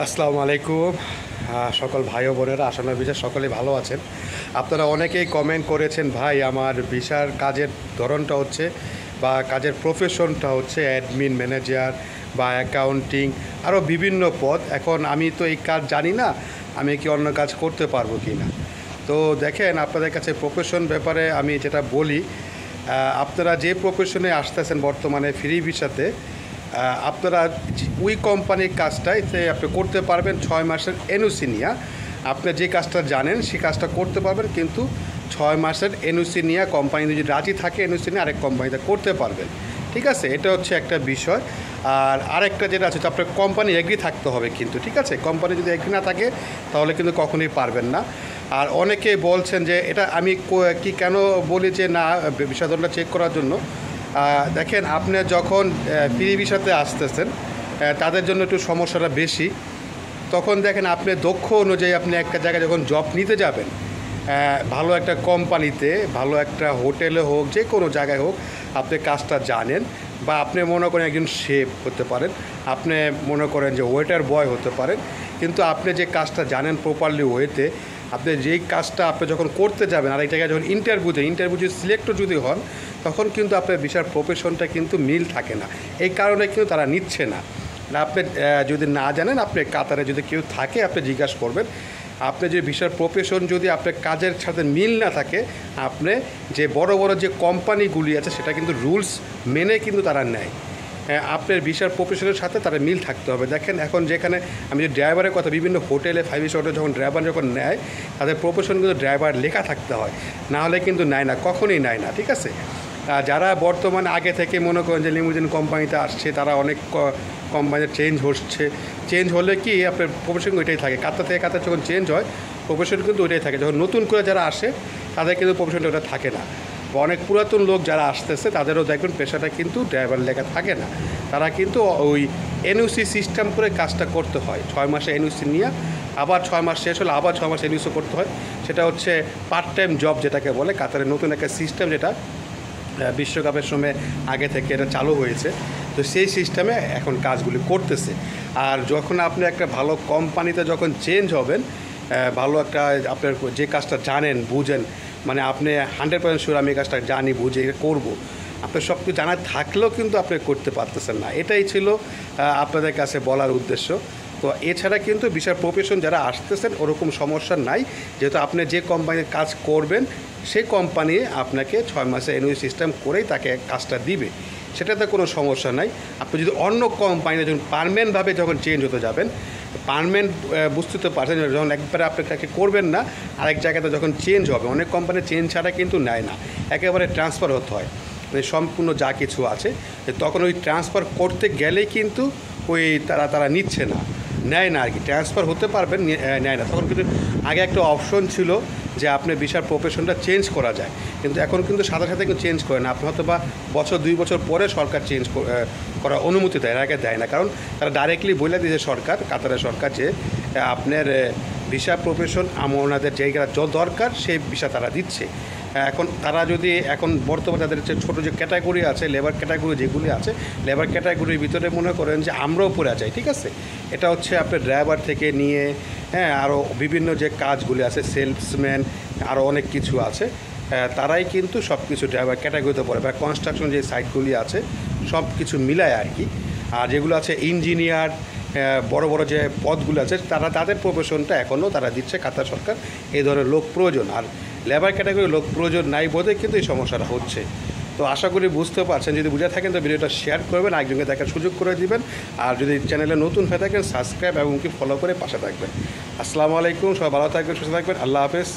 আসসালামু আলাইকুম। সকল ভাই ও বোনেরা, আশা বিশ্বাস সকলেই ভালো আছেন। আপনারা অনেকেই কমেন্ট করেছেন, ভাই আমার ভিসার কাজের ধরনটা হচ্ছে বা কাজের প্রফেশনটা হচ্ছে অ্যাডমিন, ম্যানেজার বা অ্যাকাউন্টিং, আরও বিভিন্ন পদ। এখন আমি তো এই কাজ জানি না, আমি কি অন্য কাজ করতে পারবো কি না। তো দেখেন, আপনাদের কাছে প্রফেশন ব্যাপারে আমি যেটা বলি, আপনারা যে প্রফেশনে আসতেছেন বর্তমানে ফ্রি ভিসাতে, আপনারা ওই কোম্পানির কাজটাই আপনি করতে পারবেন 6 মাসের এনওসি নিয়ে। আপনি যে কাজটা জানেন সেই কাজটা করতে পারবেন, কিন্তু 6 মাসের এনওসি নিয়ে কোম্পানি যদি রাজি থাকে এনওসি নিয়ে আরেক কোম্পানিতে করতে পারবেন। ঠিক আছে, এটা হচ্ছে একটা বিষয়। আর আরেকটা যেটা আছে, আপনার কোম্পানি এগ্রি থাকতে হবে কিন্তু। ঠিক আছে, কোম্পানি যদি এগ্রি না থাকে তাহলে কিন্তু কখনোই পারবেন না। আর অনেকে বলছেন যে এটা আমি কি কেন বলি যে না, বিষয়টা চেক করার জন্য। দেখেন, আপনি যখন ফ্রি ভিসাতে আসতেছেন তাদের জন্য একটু সমস্যাটা বেশি। তখন দেখেন, আপনি দক্ষ অনুযায়ী আপনি একটা জায়গায় যখন জব নিতে যাবেন, ভালো একটা কোম্পানিতে, ভালো একটা হোটেলে হোক, যে কোনো জায়গায় হোক, আপনি কাজটা জানেন। বা আপনি মনে করেন একজন শেফ হতে পারেন, আপনি মনে করেন যে ওয়েটার বয় হতে পারেন, কিন্তু আপনি যে কাজটা জানেন প্রপারলি ওয়েতে, আপনি যেই কাজটা আপনি যখন করতে যাবেন আরেক জায়গায়, যখন ইন্টারভিউ সিলেক্টও যদি হন, তখন কিন্তু আপনার ভিসার প্রফেশনটা কিন্তু মিল থাকে না। এই কারণে কিন্তু তারা নিচ্ছে না। আপনি যদি না জানেন, আপনি কাতারে যদি কেউ থাকে আপনি জিজ্ঞাসা করবেন। আপনি যে ভিসার প্রফেশন যদি আপনার কাজের সাথে মিল না থাকে, আপনি যে বড় বড় যে কোম্পানিগুলি আছে সেটা কিন্তু রুলস মেনে কিন্তু তারা নেয়। আপনার ভিসার প্রফেশনের সাথে তারা মিল থাকতে হবে। দেখেন, এখন যেখানে আমি যে ড্রাইভারের কথা, বিভিন্ন হোটেলে 5 স্টার হোটেলে যখন ড্রাইভার যখন নেয়, তাদের প্রফেশন কিন্তু ড্রাইভার লেখা থাকতে হয়, না হলে কিন্তু নেয় না, কখনোই নেয় না। ঠিক আছে, যারা বর্তমানে আগে থেকে মনে করেন যে লিমুজিন কোম্পানিতে আসছে, তারা অনেক কোম্পানিতে চেঞ্জ হলে কি আপনার প্রফেশন ওইটাই থাকে। কাতার থেকে কাতার যখন চেঞ্জ হয়, প্রফেশন কিন্তু ওইটাই থাকে। যখন নতুন করে যারা আসে তাদের কিন্তু প্রফেশনটা ওটা থাকে না। বা অনেক পুরাতন লোক যারা আসতেছে তাদেরও দেখবেন পেশাটা কিন্তু ড্রাইভার লেখা থাকে না। তারা কিন্তু ওই এনওসি সিস্টেম করে কাজটা করতে হয়। 6 মাসে এনওসি নিয়ে আবার 6 মাস শেষ হলে আবার 6 মাস এনওসি করতে হয়। সেটা হচ্ছে পার্ট টাইম জব যেটাকে বলে। কাতারের নতুন একটা সিস্টেম, যেটা বিশ্বকাপের সময় আগে থেকে এটা চালু হয়েছে। তো সেই সিস্টেমে এখন কাজগুলি করতেছে। আর যখন আপনি একটা ভালো কোম্পানিতে যখন চেঞ্জ হবেন, ভালো একটা আপনার যে কাজটা জানেন বুঝেন, মানে আপনি 100% শিওর আমি এই কাজটা জানি বুঝে করবো, আপনার সব কিছু জানা থাকলেও কিন্তু আপনি করতে পারতেছেন না। এটাই ছিল আপনাদের কাছে বলার উদ্দেশ্য। তো এছাড়া কিন্তু বিশাল প্রফেশন যারা আসতেছেন ওরকম সমস্যা নাই, যেহেতু আপনি যে কোম্পানির কাজ করবেন সেই কোম্পানি আপনাকে 6 মাসে এনওসি সিস্টেম করেই তাকে কাজটা দিবে, সেটাতে কোনো সমস্যা নাই। আপনি যদি অন্য কোম্পানিতে যখন পার্মানেন্টভাবে যখন চেঞ্জ হতে যাবেন, পার্মানেন্ট বুঝতে তো পারছেন, যখন একবারে আপনি তাকে করবেন না, আরেক জায়গাতে যখন চেঞ্জ হবে, অনেক কোম্পানি চেঞ্জ ছাড়া কিন্তু নেয় না, একেবারে ট্রান্সফার হতে হয়, মানে সম্পূর্ণ যা কিছু আছে। তখন ওই ট্রান্সফার করতে গেলেই কিন্তু ওই তারা নিচ্ছে না, নেয় না আর কি। ট্রান্সফার হতে পারবেন, নেয় না। তখন কিন্তু আগে একটা অপশন ছিল যে আপনি ভিসার প্রফেশনটা চেঞ্জ করা যায়, কিন্তু এখন কিন্তু সাথে সাথে কিন্তু চেঞ্জ করে না। আপনি হয়তো বা বছর 2 বছর পরে সরকার চেঞ্জ করার অনুমতি দেয়, এর আগে দেয় না। কারণ তারা ডাইরেক্টলি বলে দিয়েছে সরকার, কাতারের সরকার, যে আপনার ভিসা প্রফেশন ওনাদের জায়গা দরকার সেই ভিসা তারা দিচ্ছে। এখন তারা যদি এখন বর্তমানে তাদের যে ছোটো যে ক্যাটাগরি আছে, লেবার ক্যাটাগরি যেগুলি আছে, লেবার ক্যাটাগরির ভিতরে মনে করেন যে আমরাও পড়ে যাই। ঠিক আছে, এটা হচ্ছে আপনার ড্রাইভার থেকে নিয়ে আরও বিভিন্ন যে কাজগুলি আছে, সেলসম্যান, আরও অনেক কিছু আছে, তারাই কিন্তু সব কিছু ড্রাইভার ক্যাটাগরিতে পড়ে। বা কনস্ট্রাকশন যে সাইটগুলি আছে সব কিছু মিলায় আর কি। আর যেগুলো আছে ইঞ্জিনিয়ার, বড় বড় যে পদগুলো আছে, তাদের প্রফেশনটা এখনও তারা দিচ্ছে কাতার সরকার। এই ধরনের লোক প্রয়োজন, আর লেবার ক্যাটাগরি লোক প্রয়োজন নাই বোধে কিন্তু এই সমস্যাটা হচ্ছে। তো আশা করি বুঝতে পারছেন। যদি বুঝে থাকেন তো ভিডিওটা শেয়ার করবেন, একজনকে দেখার সুযোগ করে দিবেন। আর যদি চ্যানেলে নতুন হয়ে থাকেন সাবস্ক্রাইব এবং কি ফলো করে পাশে থাকবেন। আসসালামু আলাইকুম, সবাই ভালো থাকবেন, সুস্থ থাকবেন, আল্লাহ হাফেজ।